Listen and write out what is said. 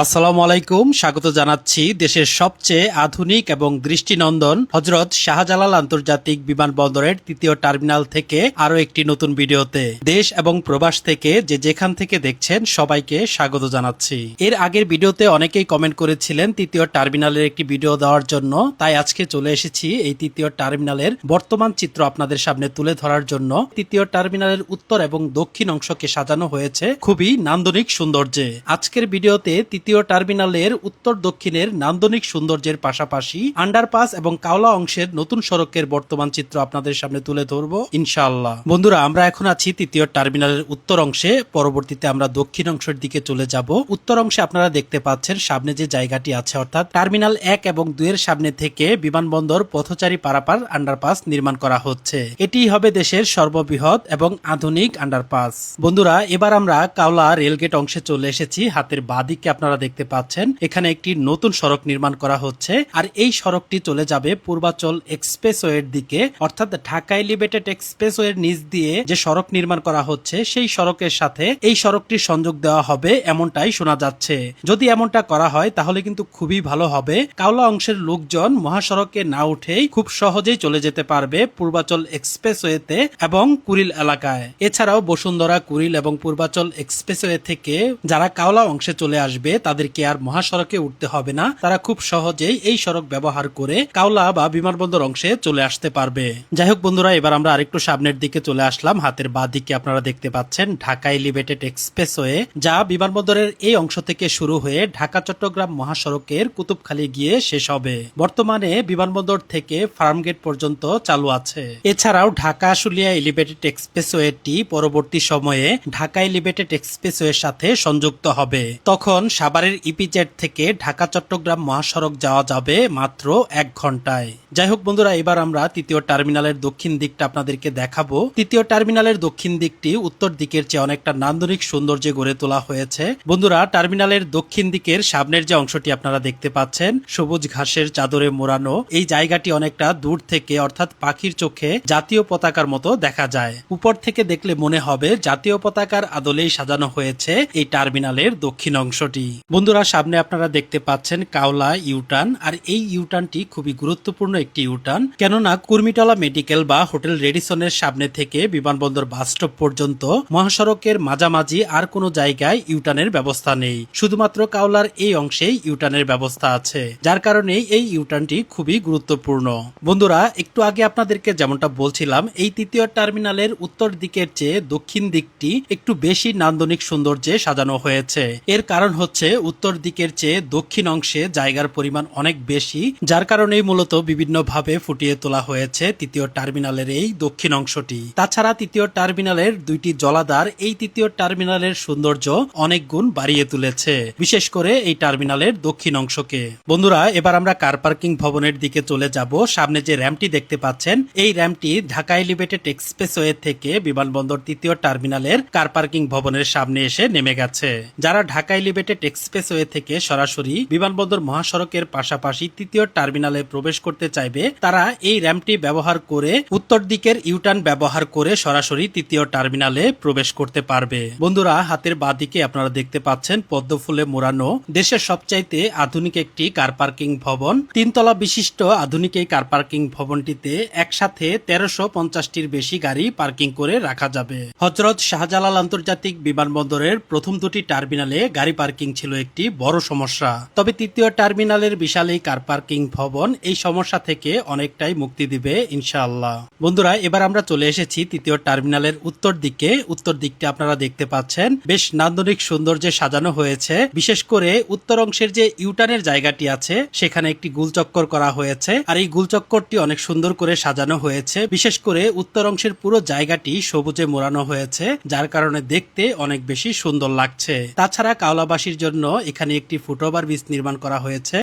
আসসালামু আলাইকুম, স্বাগত জানাচ্ছি দেশের সবচেয়ে আধুনিক এবং দৃষ্টিনন্দন হযরত শাহজালাল আন্তর্জাতিক বিমানবন্দরের তৃতীয় টার্মিনাল থেকে আরো একটি নতুন ভিডিওতে। দেশ এবং প্রবাস থেকে যে যেখান থেকে দেখছেন সবাইকে স্বাগত জানাচ্ছি। এর আগের ভিডিওতে অনেকেই কমেন্ট করেছিলেন তৃতীয় টার্মিনালের একটি ভিডিও দেওয়ার জন্য, তাই আজকে চলে এসেছি এই তৃতীয় টার্মিনালের বর্তমান চিত্র আপনাদের সামনে তুলে ধরার জন্য। তৃতীয় টার্মিনালের উত্তর এবং দক্ষিণ অংশকে সাজানো হয়েছে খুবই নান্দনিক সৌন্দর্যে। আজকের ভিডিওতে তৃতীয় টার্মিনালের উত্তর দক্ষিণের নান্দনিক সৌন্দর্যের পাশাপাশি আন্ডারপাস এবং কাওলা অংশের নতুন সড়কের বর্তমান চিত্র আপনাদের সামনে তুলে ধরবো ইনশাআল্লাহ। বন্ধুরা, আমরা এখন আছি তৃতীয় টার্মিনালের উত্তর অংশে, পরবর্তীতে আমরা দক্ষিণ অংশের দিকে চলে যাব। উত্তর অংশে আপনারা দেখতে পাচ্ছেন সামনে যে জায়গাটি আছে, অর্থাৎ টার্মিনাল 1 এবং 2 এর সামনে থেকে বিমানবন্দর পথচারী পারাপার আন্ডারপাস নির্মাণ করা হচ্ছে। এটি হবে দেশের সর্ববৃহৎ এবং আধুনিক আন্ডারপাস। বন্ধুরা, এবার আমরা কাওলা রেলগেট অংশে চলে এসেছি। হাতের বাঁদিকে আপনারা দেখতে পাচ্ছেন এখানে একটি নতুন সড়ক নির্মাণ করা হচ্ছে, আর এই সড়কটি চলে যাবে পূর্বাচল এক্সপ্রেসওয়ের দিকে, অর্থাৎ ঢাকা এলিভেটেড এক্সপ্রেসওয়ের নিচ দিয়ে যে সড়ক নির্মাণ করা হচ্ছে সেই সড়কের সাথে এই সড়কটির সংযোগ দেওয়া হবে, এমনটাই শোনা যাচ্ছে। যদি এমনটা করা হয় তাহলে কিন্তু খুবই ভালো হবে। কাওলা অংশের লোকজন মহাসড়কে না উঠেই খুব সহজেই চলে যেতে পারবে পূর্বাচল এক্সপ্রেসওয়েতে এবং কুড়িল এলাকায়। এছাড়াও বসুন্ধরা, কুড়িল এবং পূর্বাচল এক্সপ্রেসওয়ে থেকে যারা কাওলা অংশে চলে আসবে তাদেরকে আর মহাসড়কে উঠতে হবে না, তারা খুব সহজেই এই সড়ক ব্যবহার করে কাওলা বা বিমানবন্দর অংশে চলে আসতে পারবে। যাই হোক বন্ধুরা, এবার আমরা আরেকটু সামনের দিকে চলে আসলাম। হাতের বাঁ দিকে আপনারা দেখতে পাচ্ছেন ঢাকা এলিভেটেড এক্সপ্রেসওয়ে, যা বিমানবন্দরের এই অংশ থেকে শুরু হয়ে ঢাকা চট্টগ্রাম মহাসড়কের কুতুবখালী গিয়ে শেষ হবে। বর্তমানে বিমানবন্দর থেকে ফার্মগেট পর্যন্ত চালু আছে। এছাড়াও ঢাকা আশুলিয়া এলিভেটেড এক্সপ্রেসওয়েটি পরবর্তী সময়ে ঢাকা এলিভেটেড এক্সপ্রেসওয়ের সাথে সংযুক্ত হবে। তখন সাভারের ইপিজেড থেকে ঢাকা চট্টগ্রাম মহাসড়ক যাওয়া যাবে মাত্র 1 ঘন্টায়। যাই হোক বন্ধুরা, এবার আমরা তৃতীয় টার্মিনালের দক্ষিণ দিকটা আপনাদেরকে দেখাবো। তৃতীয় টার্মিনালের দক্ষিণ দিকটি উত্তর দিকের চেয়ে অনেকটা নান্দনিক সৌন্দর্যে গড়ে তোলা হয়েছে। বন্ধুরা, টার্মিনালের দক্ষিণ দিকের সামনের যে অংশটি আপনারা দেখতে পাচ্ছেন সবুজ ঘাসের চাদরে মোড়ানো, এই জায়গাটি অনেকটা দূর থেকে, অর্থাৎ পাখির চোখে জাতীয় পতাকার মতো দেখা যায়। উপর থেকে দেখলে মনে হবে জাতীয় পতাকার আদলেই সাজানো হয়েছে এই টার্মিনালের দক্ষিণ অংশটি। বন্ধুরা, সামনে আপনারা দেখতে পাচ্ছেন কাওলা ইউটার্ন, আর এই ইউটার্নটি খুবই গুরুত্বপূর্ণ একটি ইউটার্ন, কেননা কুর্মিটলা মেডিকেল বা হোটেল রেডিসনের সামনে থেকে বিমানবন্দর বাস স্টপ পর্যন্ত মহাসড়কের মাঝামাঝি আর কোনো জায়গায় ইউটার্নের ব্যবস্থা নেই। শুধুমাত্র কাওলার এই অংশেই ইউটার্নের ব্যবস্থা আছে, যার কারণে এই ইউটার্নটি খুবই গুরুত্বপূর্ণ। বন্ধুরা, একটু আগে আপনাদেরকে যেমনটা বলছিলাম, এই তৃতীয় টার্মিনালের উত্তর দিকের চেয়ে দক্ষিণ দিকটি একটু বেশি নান্দনিক সৌন্দর্যে সাজানো হয়েছে। এর কারণ হচ্ছে উত্তর দিকের চেয়ে দক্ষিণ অংশে জায়গার পরিমাণ অনেক বেশি, যার কারণেই মূলত বিভিন্নভাবে ফুটিয়ে তোলা হয়েছে তৃতীয় টার্মিনালের এই দক্ষিণ অংশটি। তাছাড়া তৃতীয় টার্মিনালের 2টি জলাধার এই তৃতীয় টার্মিনালের সৌন্দর্য অনেক গুণ বাড়িয়ে তুলেছে, বিশেষ করে এই টার্মিনালের দক্ষিণ অংশকে। বন্ধুরা, এবার আমরা কার পার্কিং ভবনের দিকে চলে যাব। সামনে যে র্যাম্পটি দেখতে পাচ্ছেন এই র্যাম্পটি ঢাকা এলিভেটেড এক্সপ্রেসওয়ে থেকে বিমানবন্দর তৃতীয় টার্মিনালের কার পার্কিং ভবনের সামনে এসে নেমে গেছে। যারা ঢাকা এলিভেটেড এক্সপ্রেসওয়ে থেকে সরাসরি বিমানবন্দর মহাসড়কের পাশাপাশি তৃতীয় টার্মিনালে প্রবেশ করতে চাইবে, তারা এই র্যাম্পটি ব্যবহার করে উত্তর দিকের ইউটার্ন ব্যবহার করে সরাসরি তৃতীয় টার্মিনালে প্রবেশ করতে পারবে। বন্ধুরা, হাতের বাঁ দিকে আপনারা দেখতে পাচ্ছেন পদ্ম ফুলে মোড়ানো দেশের সবচাইতে আধুনিক একটি কার পার্কিং ভবন। 3 তলা বিশিষ্ট আধুনিক এই কার পার্কিং ভবনটিতে একসাথে 1350টির বেশি গাড়ি পার্কিং করে রাখা যাবে। হযরত শাহজালাল আন্তর্জাতিক বিমানবন্দরের প্রথম 2টি টার্মিনালে গাড়ি পার্কিং ছিল একটি বড় সমস্যা, তবে তৃতীয় টার্মিনালের বিশাল এই কার পার্কিং ভবন এই সমস্যা থেকে অনেকটাই মুক্তি দিবে ইনশাআল্লাহ। বন্ধুরা, এবার আমরা চলে এসেছি তৃতীয় টার্মিনালের উত্তর দিকে। উত্তর দিকটা আপনারা দেখতে পাচ্ছেন বেশ নান্দনিক সৌন্দর্যে সাজানো হয়েছে। বিশেষ করে উত্তর অংশের যে ইউটার্নের জায়গাটি আছে সেখানে একটি গোলচক্কর করা হয়েছে, আর এই গোলচক্করটি অনেক সুন্দর করে সাজানো হয়েছে। বিশেষ করে উত্তর অংশের পুরো জায়গাটি সবুজে মোড়ানো হয়েছে, যার কারণে দেখতে অনেক বেশি সুন্দর লাগছে। তাছাড়া কাওলাবাসীর জন্য এখানে একটি ফুটওভার ব্রিজ নির্মাণ করা হয়েছে।